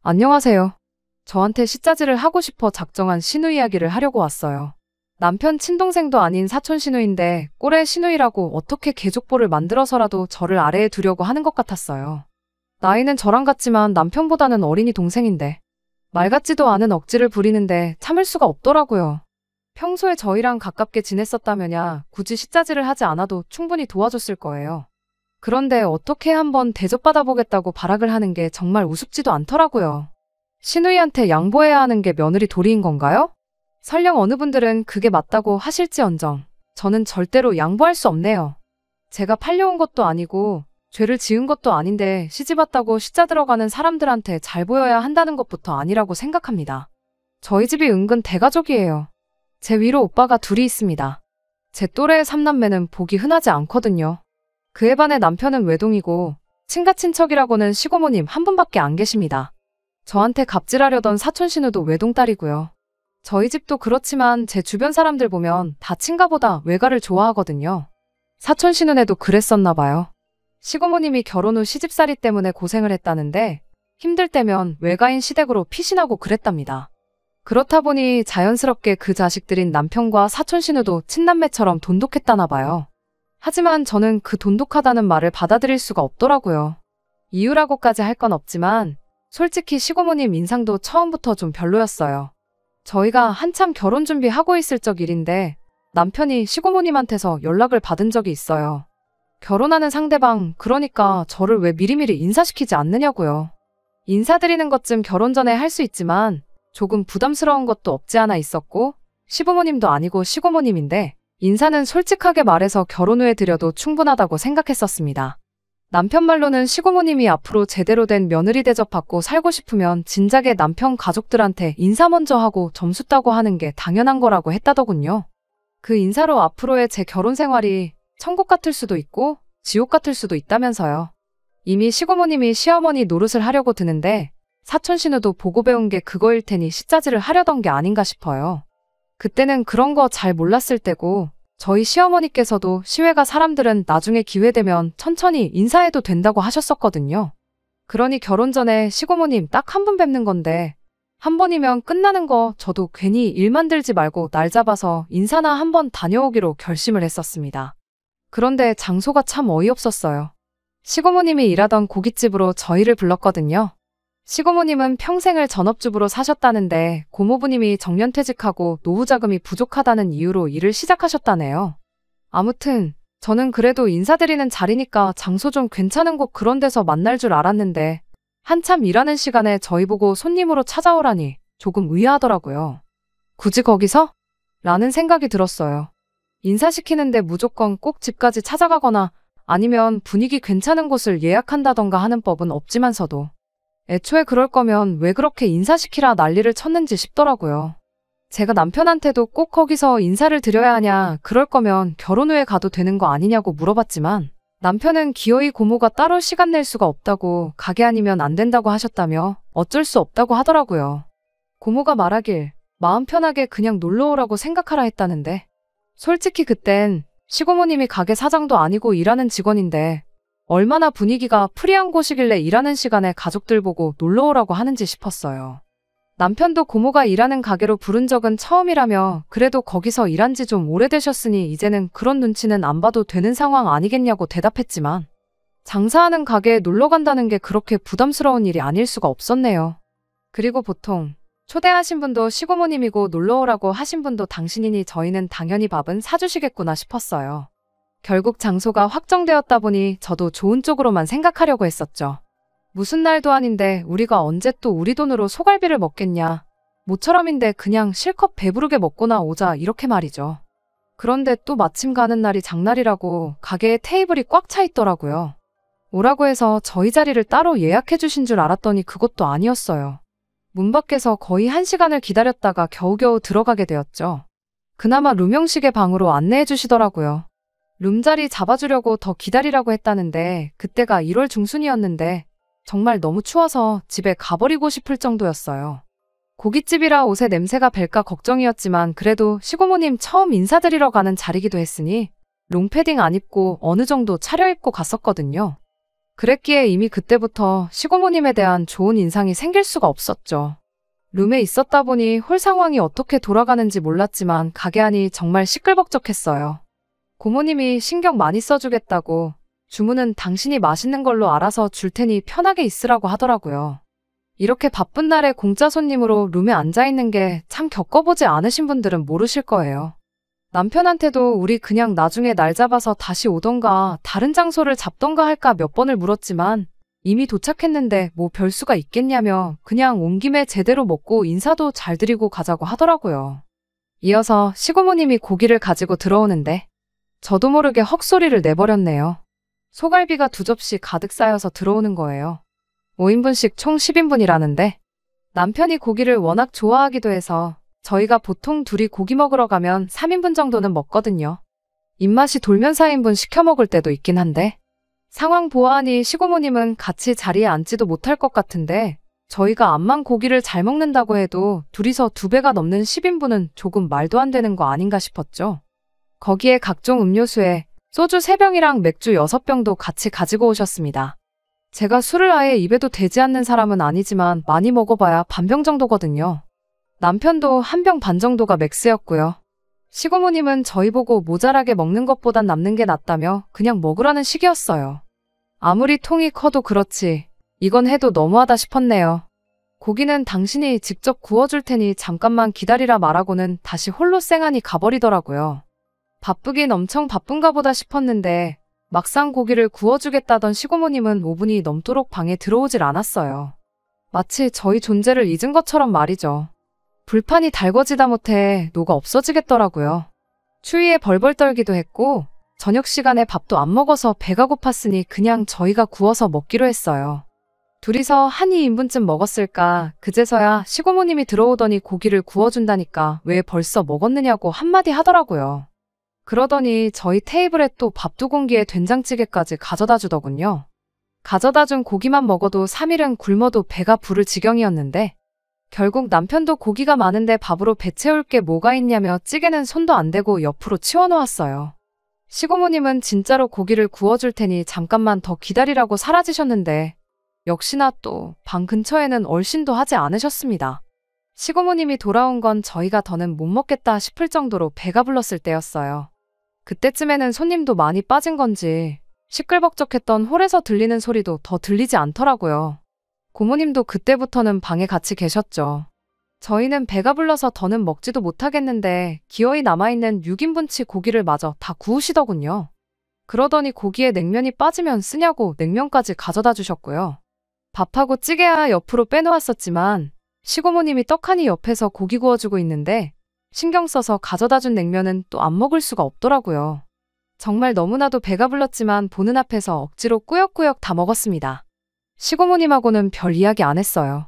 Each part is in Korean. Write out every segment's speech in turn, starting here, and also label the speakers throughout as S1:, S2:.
S1: 안녕하세요. 저한테 시짜지를 하고 싶어 작정한 시누 이야기를 하려고 왔어요. 남편 친동생도 아닌 사촌 시누인데 꼴의 시누이라고 어떻게 계족보를 만들어서라도 저를 아래에 두려고 하는 것 같았어요. 나이는 저랑 같지만 남편보다는 어린이 동생인데 말 같지도 않은 억지를 부리는데 참을 수가 없더라고요. 평소에 저희랑 가깝게 지냈었다면야 굳이 시짜지를 하지 않아도 충분히 도와줬을 거예요. 그런데 어떻게 한번 대접받아 보겠다고 발악을 하는 게 정말 우습지도 않더라고요. 시누이한테 양보해야 하는 게 며느리 도리인 건가요? 설령 어느 분들은 그게 맞다고 하실지언정 저는 절대로 양보할 수 없네요. 제가 팔려온 것도 아니고 죄를 지은 것도 아닌데 시집왔다고 시짜 들어가는 사람들한테 잘 보여야 한다는 것부터 아니라고 생각합니다. 저희 집이 은근 대가족이에요. 제 위로 오빠가 둘이 있습니다. 제 또래의 삼남매는 보기 흔하지 않거든요. 그에 반해 남편은 외동이고 친가친척이라고는 시고모님 한 분밖에 안 계십니다. 저한테 갑질하려던 사촌 시누도 외동딸이고요. 저희 집도 그렇지만 제 주변 사람들 보면 다 친가보다 외가를 좋아하거든요. 사촌 시누네도 그랬었나 봐요. 시고모님이 결혼 후 시집살이 때문에 고생을 했다는데 힘들 때면 외가인 시댁으로 피신하고 그랬답니다. 그렇다 보니 자연스럽게 그 자식들인 남편과 사촌 시누도 친남매처럼 돈독했다나 봐요. 하지만 저는 그 돈독하다는 말을 받아들일 수가 없더라고요. 이유라고까지 할 건 없지만 솔직히 시고모님 인상도 처음부터 좀 별로였어요. 저희가 한참 결혼 준비하고 있을 적 일인데 남편이 시고모님한테서 연락을 받은 적이 있어요. 결혼하는 상대방, 그러니까 저를 왜 미리미리 인사시키지 않느냐고요. 인사드리는 것쯤 결혼 전에 할 수 있지만 조금 부담스러운 것도 없지 않아 있었고 시부모님도 아니고 시고모님인데 인사는 솔직하게 말해서 결혼 후에 드려도 충분하다고 생각했었습니다. 남편 말로는 시고모님이 앞으로 제대로 된 며느리 대접받고 살고 싶으면 진작에 남편 가족들한테 인사 먼저 하고 점수 따고 하는 게 당연한 거라고 했다더군요. 그 인사로 앞으로의 제 결혼 생활이 천국 같을 수도 있고 지옥 같을 수도 있다면서요. 이미 시고모님이 시어머니 노릇을 하려고 드는데 사촌 시누도 보고 배운 게 그거일 테니 시짜지를 하려던 게 아닌가 싶어요. 그때는 그런 거 잘 몰랐을 때고 저희 시어머니께서도 시외가 사람들은 나중에 기회되면 천천히 인사해도 된다고 하셨었거든요. 그러니 결혼 전에 시고모님 딱 한 번 뵙는 건데 한 번이면 끝나는 거 저도 괜히 일 만들지 말고 날 잡아서 인사나 한번 다녀오기로 결심을 했었습니다. 그런데 장소가 참 어이없었어요. 시고모님이 일하던 고깃집으로 저희를 불렀거든요. 시고모님은 평생을 전업주부로 사셨다는데 고모부님이 정년퇴직하고 노후자금이 부족하다는 이유로 일을 시작하셨다네요. 아무튼 저는 그래도 인사드리는 자리니까 장소 좀 괜찮은 곳 그런 데서 만날 줄 알았는데 한참 일하는 시간에 저희 보고 손님으로 찾아오라니 조금 의아하더라고요. 굳이 거기서? 라는 생각이 들었어요. 인사시키는데 무조건 꼭 집까지 찾아가거나 아니면 분위기 괜찮은 곳을 예약한다던가 하는 법은 없지만서도 애초에 그럴 거면 왜 그렇게 인사시키라 난리를 쳤는지 싶더라고요. 제가 남편한테도 꼭 거기서 인사를 드려야 하냐, 그럴 거면 결혼 후에 가도 되는 거 아니냐고 물어봤지만 남편은 기어이 고모가 따로 시간 낼 수가 없다고 가게 아니면 안 된다고 하셨다며 어쩔 수 없다고 하더라고요. 고모가 말하길 마음 편하게 그냥 놀러 오라고 생각하라 했다는데 솔직히 그땐 시고모님이 가게 사장도 아니고 일하는 직원인데 얼마나 분위기가 프리한 곳이길래 일하는 시간에 가족들 보고 놀러 오라고 하는지 싶었어요. 남편도 고모가 일하는 가게로 부른 적은 처음이라며 그래도 거기서 일한 지 좀 오래되셨으니 이제는 그런 눈치는 안 봐도 되는 상황 아니겠냐고 대답했지만 장사하는 가게에 놀러 간다는 게 그렇게 부담스러운 일이 아닐 수가 없었네요. 그리고 보통 초대하신 분도 시고모님이고 놀러 오라고 하신 분도 당신이니 저희는 당연히 밥은 사주시겠구나 싶었어요. 결국 장소가 확정되었다 보니 저도 좋은 쪽으로만 생각하려고 했었죠. 무슨 날도 아닌데 우리가 언제 또 우리 돈으로 소갈비를 먹겠냐. 모처럼인데 그냥 실컷 배부르게 먹고나 오자 이렇게 말이죠. 그런데 또 마침 가는 날이 장날이라고 가게에 테이블이 꽉 차 있더라고요. 오라고 해서 저희 자리를 따로 예약해 주신 줄 알았더니 그것도 아니었어요. 문 밖에서 거의 1시간을 기다렸다가 겨우겨우 들어가게 되었죠. 그나마 룸형식의 방으로 안내해 주시더라고요. 룸자리 잡아주려고 더 기다리라고 했다는데 그때가 1월 중순이었는데 정말 너무 추워서 집에 가버리고 싶을 정도였어요. 고깃집이라 옷에 냄새가 벨까 걱정이었지만 그래도 시고모님 처음 인사드리러 가는 자리기도 했으니 롱패딩 안 입고 어느 정도 차려입고 갔었거든요. 그랬기에 이미 그때부터 시고모님에 대한 좋은 인상이 생길 수가 없었죠. 룸에 있었다 보니 홀 상황이 어떻게 돌아가는지 몰랐지만 가게 안이 정말 시끌벅적했어요. 고모님이 신경 많이 써주겠다고 주문은 당신이 맛있는 걸로 알아서 줄 테니 편하게 있으라고 하더라고요. 이렇게 바쁜 날에 공짜 손님으로 룸에 앉아있는 게 참 겪어보지 않으신 분들은 모르실 거예요. 남편한테도 우리 그냥 나중에 날 잡아서 다시 오던가 다른 장소를 잡던가 할까 몇 번을 물었지만 이미 도착했는데 뭐 별수가 있겠냐며 그냥 온 김에 제대로 먹고 인사도 잘 드리고 가자고 하더라고요. 이어서 시고모님이 고기를 가지고 들어오는데 저도 모르게 헉소리를 내버렸네요. 소갈비가 2접시 가득 쌓여서 들어오는 거예요. 5인분씩 총 10인분이라는데 남편이 고기를 워낙 좋아하기도 해서 저희가 보통 둘이 고기 먹으러 가면 3인분 정도는 먹거든요. 입맛이 돌면 4인분 시켜 먹을 때도 있긴 한데 상황 보아하니 시고모님은 같이 자리에 앉지도 못할 것 같은데 저희가 암만 고기를 잘 먹는다고 해도 둘이서 2배가 넘는 10인분은 조금 말도 안 되는 거 아닌가 싶었죠. 거기에 각종 음료수에 소주 3병이랑 맥주 6병도 같이 가지고 오셨습니다. 제가 술을 아예 입에도 대지 않는 사람은 아니지만 많이 먹어봐야 반병 정도거든요. 남편도 1병 반 정도가 맥스였고요. 시고모님은 저희 보고 모자라게 먹는 것보단 남는 게 낫다며 그냥 먹으라는 식이었어요. 아무리 통이 커도 그렇지 이건 해도 너무하다 싶었네요. 고기는 당신이 직접 구워줄 테니 잠깐만 기다리라 말하고는 다시 홀로 쌩하니 가버리더라고요. 바쁘긴 엄청 바쁜가 보다 싶었는데 막상 고기를 구워주겠다던 시고모님은 5분이 넘도록 방에 들어오질 않았어요. 마치 저희 존재를 잊은 것처럼 말이죠. 불판이 달궈지다 못해 녹아 없어지겠더라고요. 추위에 벌벌 떨기도 했고 저녁 시간에 밥도 안 먹어서 배가 고팠으니 그냥 저희가 구워서 먹기로 했어요. 둘이서 한 2인분쯤 먹었을까 그제서야 시고모님이 들어오더니 고기를 구워준다니까 왜 벌써 먹었느냐고 한마디 하더라고요. 그러더니 저희 테이블에 또 밥 2공기에 된장찌개까지 가져다 주더군요. 가져다 준 고기만 먹어도 3일은 굶어도 배가 부를 지경이었는데 결국 남편도 고기가 많은데 밥으로 배 채울 게 뭐가 있냐며 찌개는 손도 안 대고 옆으로 치워놓았어요. 시고모님은 진짜로 고기를 구워줄 테니 잠깐만 더 기다리라고 사라지셨는데 역시나 또 방 근처에는 얼씬도 하지 않으셨습니다. 시고모님이 돌아온 건 저희가 더는 못 먹겠다 싶을 정도로 배가 불렀을 때였어요. 그때쯤에는 손님도 많이 빠진 건지 시끌벅적했던 홀에서 들리는 소리도 더 들리지 않더라고요. 고모님도 그때부터는 방에 같이 계셨죠. 저희는 배가 불러서 더는 먹지도 못하겠는데 기어이 남아있는 6인분치 고기를 마저 다 구우시더군요. 그러더니 고기에 냉면이 빠지면 쓰냐고 냉면까지 가져다 주셨고요. 밥하고 찌개야 옆으로 빼놓았었지만 시고모님이 떡하니 옆에서 고기 구워주고 있는데 신경 써서 가져다 준 냉면은 또 안 먹을 수가 없더라고요. 정말 너무나도 배가 불렀지만 보는 앞에서 억지로 꾸역꾸역 다 먹었습니다. 시고모님하고는 별 이야기 안 했어요.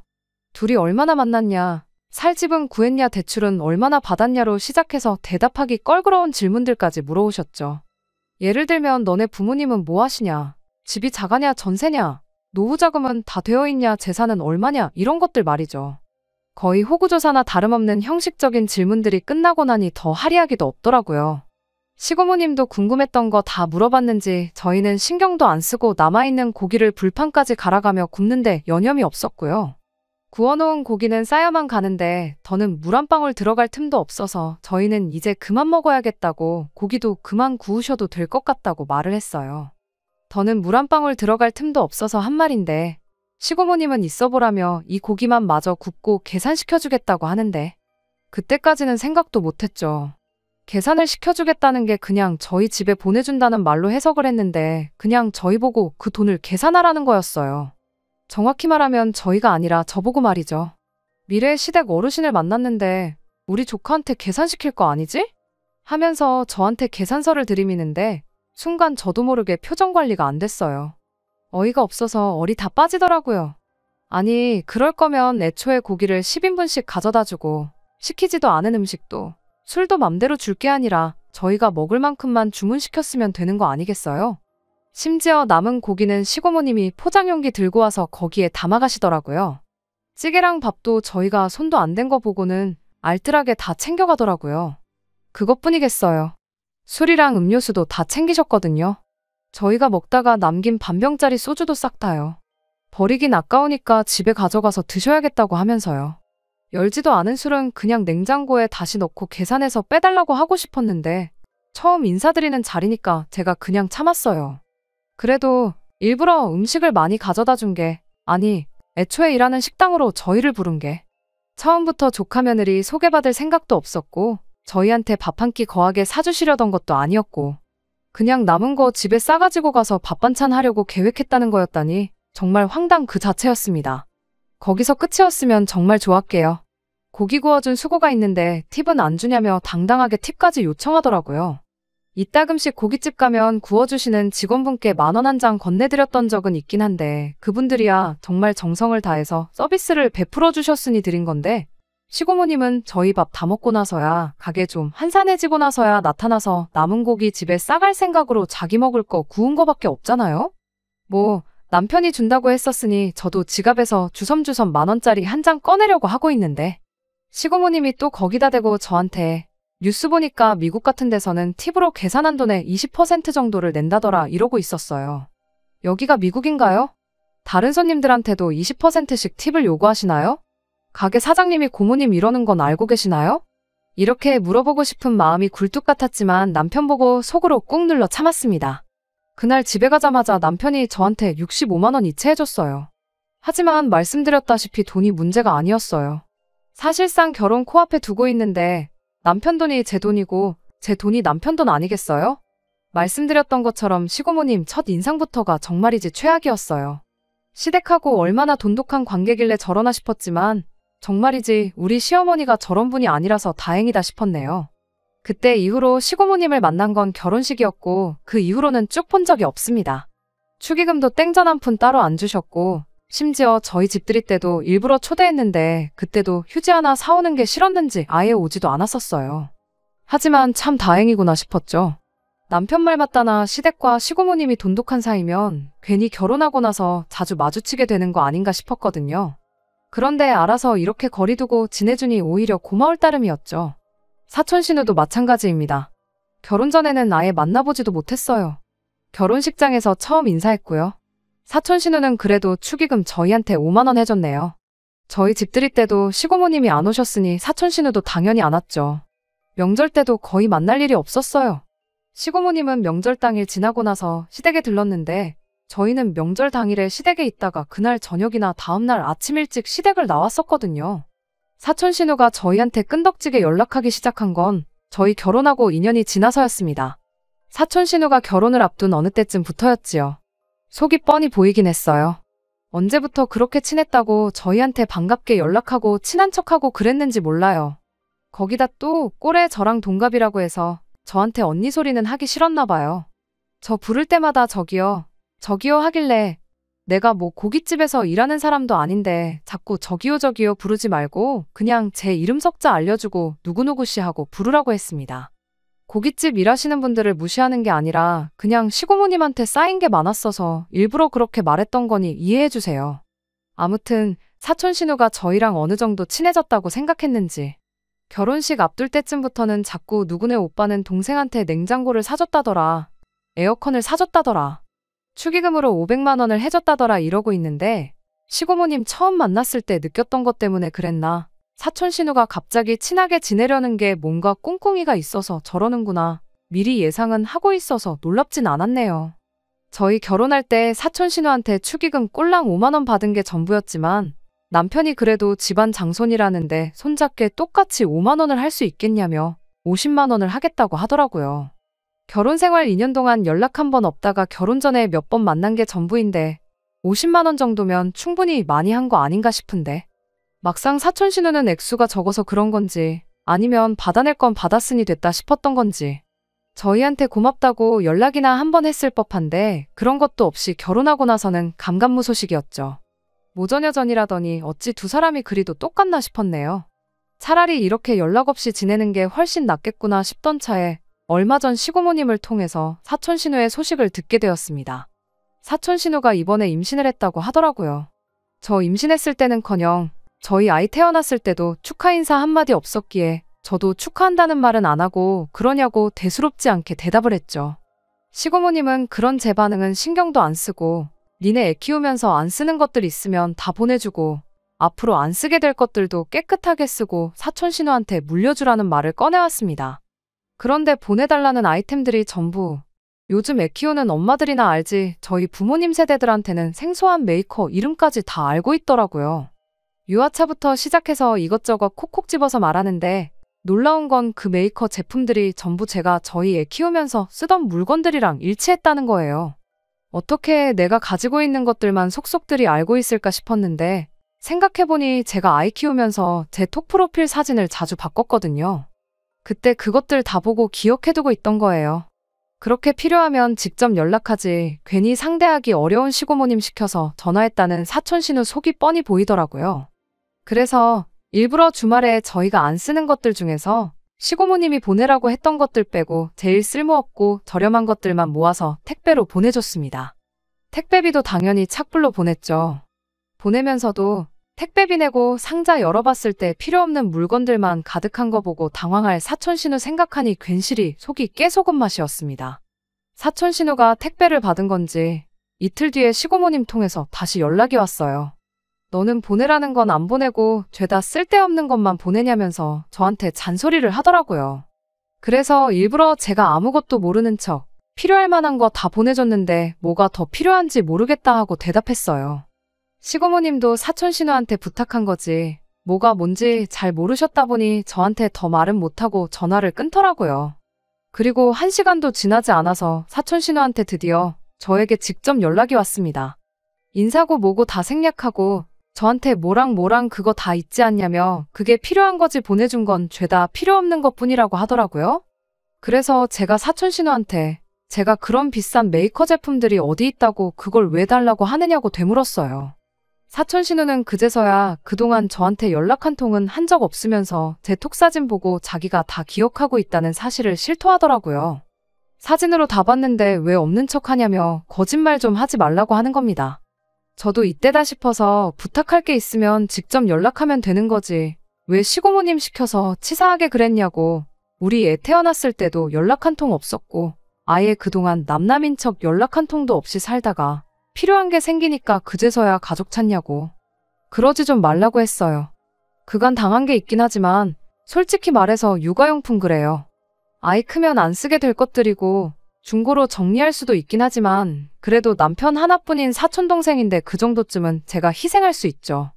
S1: 둘이 얼마나 만났냐, 살집은 구했냐, 대출은 얼마나 받았냐로 시작해서 대답하기 껄끄러운 질문들까지 물어오셨죠. 예를 들면 너네 부모님은 뭐 하시냐, 집이 작아냐 전세냐, 노후자금은 다 되어있냐, 재산은 얼마냐 이런 것들 말이죠. 거의 호구조사나 다름없는 형식적인 질문들이 끝나고 나니 더 할 이야기도 없더라고요. 시고모님도 궁금했던 거 다 물어봤는지 저희는 신경도 안 쓰고 남아있는 고기를 불판까지 갈아가며 굽는데 여념이 없었고요. 구워놓은 고기는 쌓여만 가는데 더는 물 한 방울 들어갈 틈도 없어서 저희는 이제 그만 먹어야겠다고 고기도 그만 구우셔도 될 것 같다고 말을 했어요. 더는 물 한 방울 들어갈 틈도 없어서 한 말인데 시고모님은 있어보라며 이 고기만 마저 굽고 계산시켜주겠다고 하는데 그때까지는 생각도 못했죠. 계산을 시켜주겠다는 게 그냥 저희 집에 보내준다는 말로 해석을 했는데 그냥 저희 보고 그 돈을 계산하라는 거였어요. 정확히 말하면 저희가 아니라 저보고 말이죠. 미래의 시댁 어르신을 만났는데 우리 조카한테 계산시킬 거 아니지? 하면서 저한테 계산서를 들이미는데 순간 저도 모르게 표정 관리가 안 됐어요. 어이가 없어서 얼이 다 빠지더라고요. 아니 그럴 거면 애초에 고기를 10인분씩 가져다 주고 시키지도 않은 음식도 술도 맘대로 줄 게 아니라 저희가 먹을 만큼만 주문시켰으면 되는 거 아니겠어요? 심지어 남은 고기는 시고모님이 포장용기 들고 와서 거기에 담아가시더라고요. 찌개랑 밥도 저희가 손도 안 댄 거 보고는 알뜰하게 다 챙겨가더라고요. 그것뿐이겠어요. 술이랑 음료수도 다 챙기셨거든요. 저희가 먹다가 남긴 반병짜리 소주도 싹 다요. 버리긴 아까우니까 집에 가져가서 드셔야겠다고 하면서요. 열지도 않은 술은 그냥 냉장고에 다시 넣고 계산해서 빼달라고 하고 싶었는데 처음 인사드리는 자리니까 제가 그냥 참았어요. 그래도 일부러 음식을 많이 가져다 준 게, 아니, 애초에 일하는 식당으로 저희를 부른 게, 처음부터 조카 며느리 소개받을 생각도 없었고 저희한테 밥 한 끼 거하게 사주시려던 것도 아니었고 그냥 남은 거 집에 싸가지고 가서 밥 반찬 하려고 계획했다는 거였다니 정말 황당 그 자체였습니다. 거기서 끝이었으면 정말 좋았게요. 고기 구워준 수고가 있는데 팁은 안 주냐며 당당하게 팁까지 요청하더라고요. 이따금씩 고깃집 가면 구워주시는 직원분께 10,000원 한 장 건네드렸던 적은 있긴 한데 그분들이야 정말 정성을 다해서 서비스를 베풀어 주셨으니 드린 건데 시고모님은 저희 밥 다 먹고 나서야 가게 좀 한산해지고 나서야 나타나서 남은 고기 집에 싸갈 생각으로 자기 먹을 거 구운 거밖에 없잖아요? 뭐 남편이 준다고 했었으니 저도 지갑에서 주섬주섬 10,000원짜리 한 장 꺼내려고 하고 있는데 시고모님이 또 거기다 대고 저한테 뉴스 보니까 미국 같은 데서는 팁으로 계산한 돈의 20% 정도를 낸다더라 이러고 있었어요. 여기가 미국인가요? 다른 손님들한테도 20%씩 팁을 요구하시나요? 가게 사장님이 고모님 이러는 건 알고 계시나요? 이렇게 물어보고 싶은 마음이 굴뚝 같았지만 남편 보고 속으로 꾹 눌러 참았습니다. 그날 집에 가자마자 남편이 저한테 65만 원 이체해줬어요. 하지만 말씀드렸다시피 돈이 문제가 아니었어요. 사실상 결혼 코앞에 두고 있는데 남편 돈이 제 돈이고 제 돈이 남편 돈 아니겠어요? 말씀드렸던 것처럼 시고모님 첫 인상부터가 정말이지 최악이었어요. 시댁하고 얼마나 돈독한 관계길래 저러나 싶었지만 정말이지 우리 시어머니가 저런 분이 아니라서 다행이다 싶었네요. 그때 이후로 시고모님을 만난 건 결혼식이었고 그 이후로는 쭉 본 적이 없습니다. 축의금도 땡전 한 푼 따로 안 주셨고 심지어 저희 집들이 때도 일부러 초대했는데 그때도 휴지 하나 사오는 게 싫었는지 아예 오지도 않았었어요. 하지만 참 다행이구나 싶었죠. 남편 말 맞다나 시댁과 시고모님이 돈독한 사이면 괜히 결혼하고 나서 자주 마주치게 되는 거 아닌가 싶었거든요. 그런데 알아서 이렇게 거리 두고 지내주니 오히려 고마울 따름이었죠. 사촌 신우도 마찬가지입니다. 결혼 전에는 아예 만나보지도 못했어요. 결혼식장에서 처음 인사했고요. 사촌 신우는 그래도 축의금 저희한테 5만 원 해줬네요. 저희 집들이 때도 시고모님이 안 오셨으니 사촌 신우도 당연히 안 왔죠. 명절 때도 거의 만날 일이 없었어요. 시고모님은 명절 당일 지나고 나서 시댁에 들렀는데 저희는 명절 당일에 시댁에 있다가 그날 저녁이나 다음날 아침 일찍 시댁을 나왔었거든요. 사촌 신우가 저희한테 끈덕지게 연락하기 시작한 건 저희 결혼하고 2년이 지나서였습니다. 사촌 신우가 결혼을 앞둔 어느 때쯤부터였지요. 속이 뻔히 보이긴 했어요. 언제부터 그렇게 친했다고 저희한테 반갑게 연락하고 친한 척하고 그랬는지 몰라요. 거기다 또 꼴에 저랑 동갑이라고 해서 저한테 언니 소리는 하기 싫었나 봐요. 저 부를 때마다 저기요, 저기요 하길래 내가 뭐 고깃집에서 일하는 사람도 아닌데 자꾸 저기요 저기요 부르지 말고 그냥 제 이름 석자 알려주고 누구누구씨 하고 부르라고 했습니다. 고깃집 일하시는 분들을 무시하는 게 아니라 그냥 시고모님한테 쌓인 게 많았어서 일부러 그렇게 말했던 거니 이해해주세요. 아무튼 사촌 신우가 저희랑 어느 정도 친해졌다고 생각했는지 결혼식 앞둘 때쯤부터는 자꾸 누구네 오빠는 동생한테 냉장고를 사줬다더라, 에어컨을 사줬다더라, 축의금으로 500만 원을 해줬다더라 이러고 있는데 시고모님 처음 만났을 때 느꼈던 것 때문에 그랬나? 사촌 신우가 갑자기 친하게 지내려는 게 뭔가 꿍꿍이가 있어서 저러는구나. 미리 예상은 하고 있어서 놀랍진 않았네요. 저희 결혼할 때 사촌 신우한테 축의금 꼴랑 5만 원 받은 게 전부였지만 남편이 그래도 집안 장손이라는데 손잡게 똑같이 5만 원을 할 수 있겠냐며 50만 원을 하겠다고 하더라고요. 결혼 생활 2년 동안 연락 한 번 없다가 결혼 전에 몇 번 만난 게 전부인데 50만 원 정도면 충분히 많이 한 거 아닌가 싶은데 막상 사촌 신우는 액수가 적어서 그런 건지 아니면 받아낼 건 받았으니 됐다 싶었던 건지 저희한테 고맙다고 연락이나 한 번 했을 법한데 그런 것도 없이 결혼하고 나서는 감감무소식이었죠. 모저녀전이라더니 어찌 두 사람이 그리도 똑같나 싶었네요. 차라리 이렇게 연락 없이 지내는 게 훨씬 낫겠구나 싶던 차에 얼마 전 시고모님을 통해서 사촌 신우의 소식을 듣게 되었습니다. 사촌 신우가 이번에 임신을 했다고 하더라고요. 저 임신했을 때는커녕 저희 아이 태어났을 때도 축하 인사 한마디 없었기에 저도 축하한다는 말은 안 하고 그러냐고 대수롭지 않게 대답을 했죠. 시고모님은 그런 제 반응은 신경도 안 쓰고 니네 애 키우면서 안 쓰는 것들 있으면 다 보내주고 앞으로 안 쓰게 될 것들도 깨끗하게 쓰고 사촌 신우한테 물려주라는 말을 꺼내왔습니다. 그런데 보내달라는 아이템들이 전부 요즘 애 키우는 엄마들이나 알지 저희 부모님 세대들한테는 생소한 메이커 이름까지 다 알고 있더라고요. 유아차부터 시작해서 이것저것 콕콕 집어서 말하는데 놀라운 건 그 메이커 제품들이 전부 제가 저희 애 키우면서 쓰던 물건들이랑 일치했다는 거예요. 어떻게 내가 가지고 있는 것들만 속속들이 알고 있을까 싶었는데 생각해보니 제가 아이 키우면서 제 톡 프로필 사진을 자주 바꿨거든요. 그때 그것들 다 보고 기억해두고 있던 거예요. 그렇게 필요하면 직접 연락하지 괜히 상대하기 어려운 시고모님 시켜서 전화했다는 사촌 신우 속이 뻔히 보이더라고요. 그래서 일부러 주말에 저희가 안 쓰는 것들 중에서 시고모님이 보내라고 했던 것들 빼고 제일 쓸모없고 저렴한 것들만 모아서 택배로 보내줬습니다. 택배비도 당연히 착불로 보냈죠. 보내면서도 택배비 내고 상자 열어봤을 때 필요 없는 물건들만 가득한 거 보고 당황할 사촌 신우 생각하니 괜시리 속이 깨소금 맛이었습니다. 사촌 신우가 택배를 받은 건지 이틀 뒤에 시고모님 통해서 다시 연락이 왔어요. 너는 보내라는 건 안 보내고 죄다 쓸데없는 것만 보내냐면서 저한테 잔소리를 하더라고요. 그래서 일부러 제가 아무것도 모르는 척 필요할 만한 거 다 보내줬는데 뭐가 더 필요한지 모르겠다 하고 대답했어요. 시고모님도 사촌 신우한테 부탁한 거지 뭐가 뭔지 잘 모르셨다 보니 저한테 더 말은 못하고 전화를 끊더라고요. 그리고 1시간도 지나지 않아서 사촌 신우한테 드디어 저에게 직접 연락이 왔습니다. 인사고 뭐고 다 생략하고 저한테 뭐랑 그거 다 있지 않냐며 그게 필요한 거지 보내준 건 죄다 필요 없는 것뿐이라고 하더라고요. 그래서 제가 사촌 신우한테 제가 그런 비싼 메이커 제품들이 어디 있다고 그걸 왜 달라고 하느냐고 되물었어요. 사촌 신우는 그제서야 그동안 저한테 연락 한 통은 한 적 없으면서 제 톡 사진 보고 자기가 다 기억하고 있다는 사실을 실토하더라고요. 사진으로 다 봤는데 왜 없는 척 하냐며 거짓말 좀 하지 말라고 하는 겁니다. 저도 이때다 싶어서 부탁할 게 있으면 직접 연락하면 되는 거지 왜 시고모님 시켜서 치사하게 그랬냐고. 우리 애 태어났을 때도 연락 한 통 없었고 아예 그동안 남남인 척 연락 한 통도 없이 살다가 필요한 게 생기니까 그제서야 가족 찾냐고. 그러지 좀 말라고 했어요. 그간 당한 게 있긴 하지만 솔직히 말해서 육아용품 그래요. 아이 크면 안 쓰게 될 것들이고 중고로 정리할 수도 있긴 하지만 그래도 남편 하나뿐인 사촌동생인데 그 정도쯤은 제가 희생할 수 있죠.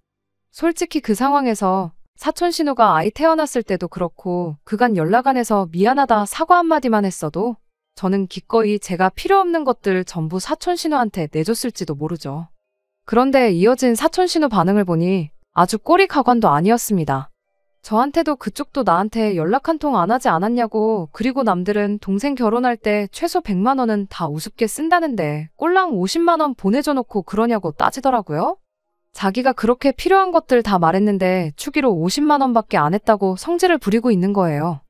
S1: 솔직히 그 상황에서 사촌 신우가 아이 태어났을 때도 그렇고 그간 연락 안 해서 미안하다 사과 한마디만 했어도 저는 기꺼이 제가 필요 없는 것들 전부 사촌 신우한테 내줬을지도 모르죠. 그런데 이어진 사촌 신우 반응을 보니 아주 꼬리가관도 아니었습니다. 저한테도 그쪽도 나한테 연락 한 통 안 하지 않았냐고 그리고 남들은 동생 결혼할 때 최소 100만 원은 다 우습게 쓴다는데 꼴랑 50만 원 보내줘 놓고 그러냐고 따지더라고요. 자기가 그렇게 필요한 것들 다 말했는데 추기로 50만 원밖에 안 했다고 성질을 부리고 있는 거예요.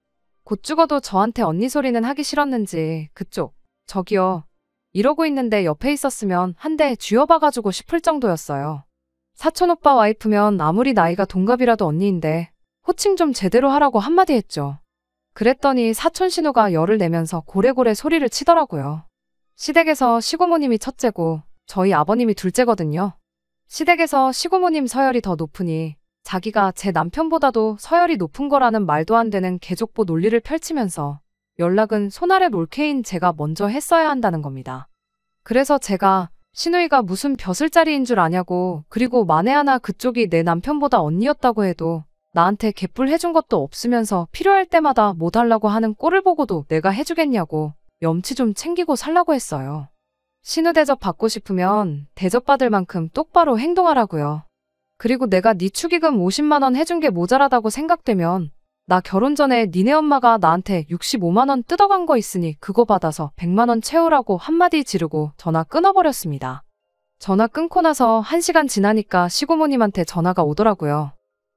S1: 곧 죽어도 저한테 언니 소리는 하기 싫었는지 그쪽 저기요 이러고 있는데 옆에 있었으면 한 대 쥐어박아주고 싶을 정도였어요. 사촌 오빠 와이프면 아무리 나이가 동갑이라도 언니인데 호칭 좀 제대로 하라고 한마디 했죠. 그랬더니 사촌 신우가 열을 내면서 고래고래 소리를 치더라고요. 시댁에서 시고모님이 첫째고 저희 아버님이 둘째거든요. 시댁에서 시고모님 서열이 더 높으니 자기가 제 남편보다도 서열이 높은 거라는 말도 안 되는 개족보 논리를 펼치면서 연락은 손아래 롤케인 제가 먼저 했어야 한다는 겁니다. 그래서 제가 신우이가 무슨 벼슬자리인 줄 아냐고 그리고 만에 하나 그쪽이 내 남편보다 언니였다고 해도 나한테 개뿔 해준 것도 없으면서 필요할 때마다 뭐 달라고 하는 꼴을 보고도 내가 해주겠냐고 염치 좀 챙기고 살라고 했어요. 신우 대접 받고 싶으면 대접받을 만큼 똑바로 행동하라고요. 그리고 내가 네 축의금 50만 원 해준 게 모자라다고 생각되면 나 결혼 전에 니네 엄마가 나한테 65만 원 뜯어간 거 있으니 그거 받아서 100만 원 채우라고 한마디 지르고 전화 끊어버렸습니다. 전화 끊고 나서 1시간 지나니까 시고모님한테 전화가 오더라고요.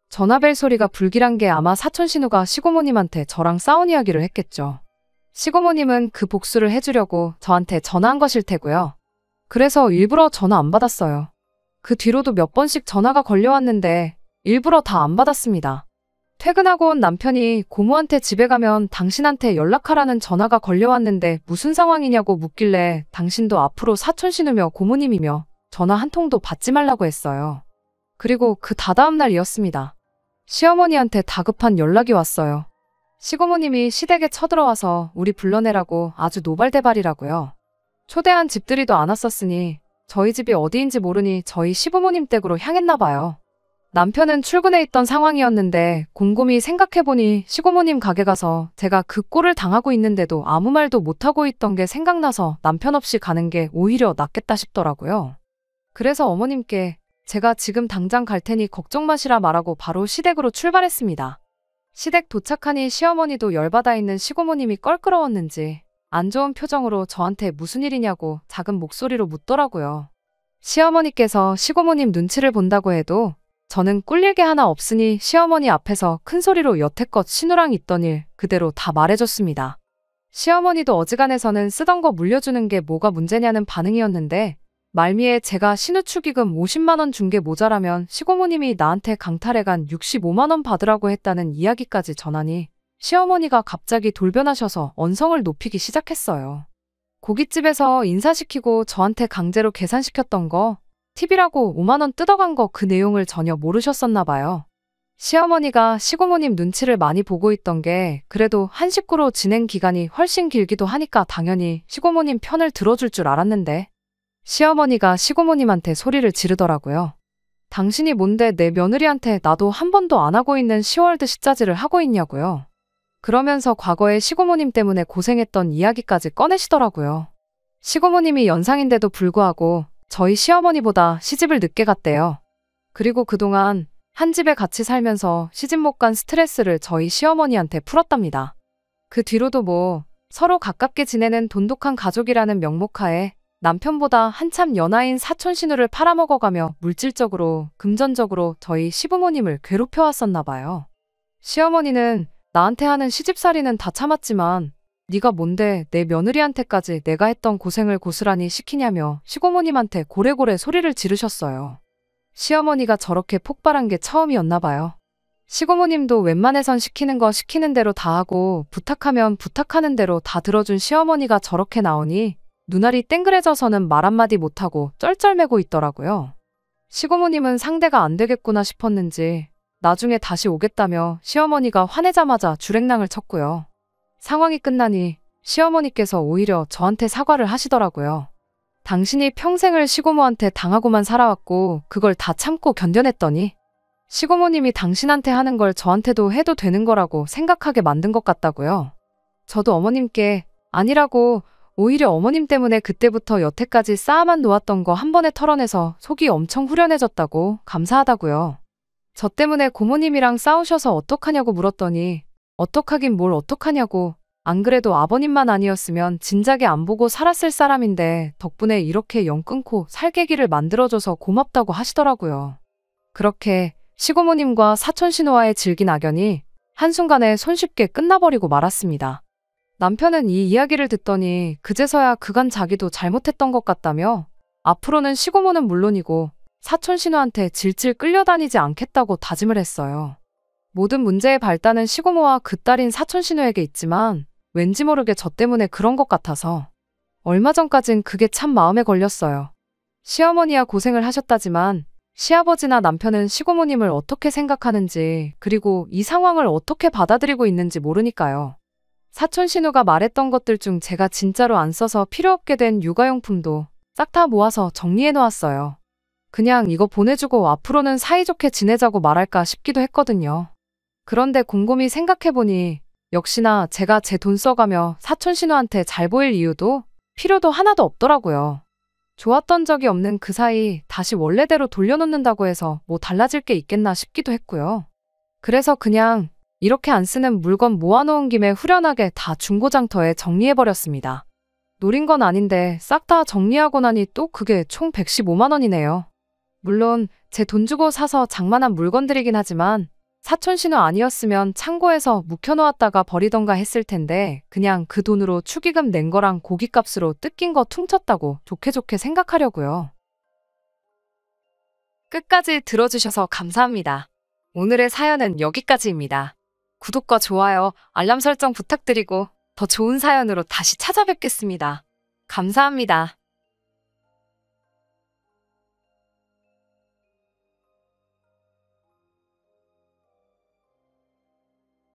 S1: 전화벨 소리가 불길한 게 아마 사촌 신우가 시고모님한테 저랑 싸운 이야기를 했겠죠. 시고모님은 그 복수를 해주려고 저한테 전화한 것일 테고요. 그래서 일부러 전화 안 받았어요. 그 뒤로도 몇 번씩 전화가 걸려왔는데 일부러 다 안 받았습니다. 퇴근하고 온 남편이 고모한테 집에 가면 당신한테 연락하라는 전화가 걸려왔는데 무슨 상황이냐고 묻길래 당신도 앞으로 사촌 신우며 고모님이며 전화 한 통도 받지 말라고 했어요. 그리고 그 다다음 날이었습니다. 시어머니한테 다급한 연락이 왔어요. 시고모님이 시댁에 쳐들어와서 우리 불러내라고 아주 노발대발이라고요. 초대한 집들이도 안 왔었으니 저희 집이 어디인지 모르니 저희 시부모님 댁으로 향했나 봐요. 남편은 출근해 있던 상황이었는데 곰곰이 생각해보니 시고모님 가게 가서 제가 그 꼴을 당하고 있는데도 아무 말도 못하고 있던 게 생각나서 남편 없이 가는 게 오히려 낫겠다 싶더라고요. 그래서 어머님께 제가 지금 당장 갈 테니 걱정 마시라 말하고 바로 시댁으로 출발했습니다. 시댁 도착하니 시어머니도 열받아 있는 시고모님이 껄끄러웠는지 안 좋은 표정으로 저한테 무슨 일이냐고 작은 목소리로 묻더라고요. 시어머니께서 시고모님 눈치를 본다고 해도 저는 꿀릴 게 하나 없으니 시어머니 앞에서 큰 소리로 여태껏 시누랑 있던 일 그대로 다 말해줬습니다. 시어머니도 어지간해서는 쓰던 거 물려주는 게 뭐가 문제냐는 반응이었는데 말미에 제가 신우 축의금 50만 원 준 게 모자라면 시고모님이 나한테 강탈해간 65만 원 받으라고 했다는 이야기까지 전하니 시어머니가 갑자기 돌변하셔서 언성을 높이기 시작했어요. 고깃집에서 인사시키고 저한테 강제로 계산시켰던 거 팁이라고 5만 원 뜯어간 거 그 내용을 전혀 모르셨었나 봐요. 시어머니가 시고모님 눈치를 많이 보고 있던 게 그래도 한 식구로 지낸 기간이 훨씬 길기도 하니까 당연히 시고모님 편을 들어줄 줄 알았는데 시어머니가 시고모님한테 소리를 지르더라고요. 당신이 뭔데 내 며느리한테 나도 한 번도 안 하고 있는 시월드 시짜지를 하고 있냐고요. 그러면서 과거에 시고모님 때문에 고생했던 이야기까지 꺼내시더라고요. 시고모님이 연상인데도 불구하고 저희 시어머니보다 시집을 늦게 갔대요. 그리고 그동안 한 집에 같이 살면서 시집 못 간 스트레스를 저희 시어머니한테 풀었답니다. 그 뒤로도 뭐 서로 가깝게 지내는 돈독한 가족이라는 명목하에 남편보다 한참 연하인 사촌 신우를 팔아먹어가며 물질적으로, 금전적으로 저희 시부모님을 괴롭혀왔었나 봐요. 시어머니는 나한테 하는 시집살이는 다 참았지만 네가 뭔데 내 며느리한테까지 내가 했던 고생을 고스란히 시키냐며 시고모님한테 고래고래 소리를 지르셨어요. 시어머니가 저렇게 폭발한 게 처음이었나 봐요. 시고모님도 웬만해선 시키는 거 시키는 대로 다 하고 부탁하면 부탁하는 대로 다 들어준 시어머니가 저렇게 나오니 눈알이 땡그레져서는 말 한마디 못하고 쩔쩔매고 있더라고요. 시고모님은 상대가 안 되겠구나 싶었는지 나중에 다시 오겠다며 시어머니가 화내자마자 주랭랑을 쳤고요. 상황이 끝나니 시어머니께서 오히려 저한테 사과를 하시더라고요. 당신이 평생을 시고모한테 당하고만 살아왔고 그걸 다 참고 견뎌냈더니 시고모님이 당신한테 하는 걸 저한테도 해도 되는 거라고 생각하게 만든 것 같다고요. 저도 어머님께 아니라고 오히려 어머님 때문에 그때부터 여태까지 쌓아만 놓았던 거 한 번에 털어내서 속이 엄청 후련해졌다고 감사하다고요. 저 때문에 고모님이랑 싸우셔서 어떡하냐고 물었더니 어떡하긴 뭘 어떡하냐고 안 그래도 아버님만 아니었으면 진작에 안 보고 살았을 사람인데 덕분에 이렇게 영 끊고 살계기를 만들어줘서 고맙다고 하시더라고요. 그렇게 시고모님과 사촌 신우와의 질긴 악연이 한순간에 손쉽게 끝나버리고 말았습니다. 남편은 이 이야기를 듣더니 그제서야 그간 자기도 잘못했던 것 같다며 앞으로는 시고모는 물론이고 사촌 신우한테 질질 끌려다니지 않겠다고 다짐을 했어요. 모든 문제의 발단은 시고모와 그 딸인 사촌 신우에게 있지만 왠지 모르게 저 때문에 그런 것 같아서 얼마 전까진 그게 참 마음에 걸렸어요. 시어머니야 고생을 하셨다지만 시아버지나 남편은 시고모님을 어떻게 생각하는지 그리고 이 상황을 어떻게 받아들이고 있는지 모르니까요. 사촌 신우가 말했던 것들 중 제가 진짜로 안 써서 필요 없게 된 육아용품도 싹 다 모아서 정리해 놓았어요. 그냥 이거 보내주고 앞으로는 사이좋게 지내자고 말할까 싶기도 했거든요. 그런데 곰곰이 생각해보니 역시나 제가 제 돈 써가며 사촌 신우한테 잘 보일 이유도 필요도 하나도 없더라고요. 좋았던 적이 없는 그 사이 다시 원래대로 돌려놓는다고 해서 뭐 달라질 게 있겠나 싶기도 했고요. 그래서 그냥 이렇게 안 쓰는 물건 모아놓은 김에 후련하게 다 중고장터에 정리해버렸습니다. 노린 건 아닌데 싹 다 정리하고 나니 또 그게 총 115만 원이네요. 물론 제 돈 주고 사서 장만한 물건들이긴 하지만 사촌 신우 아니었으면 창고에서 묵혀놓았다가 버리던가 했을 텐데 그냥 그 돈으로 축의금 낸 거랑 고깃값으로 뜯긴 거 퉁쳤다고 좋게 좋게 생각하려고요. 끝까지 들어주셔서 감사합니다. 오늘의 사연은 여기까지입니다. 구독과 좋아요, 알람 설정 부탁드리고 더 좋은 사연으로 다시 찾아뵙겠습니다. 감사합니다.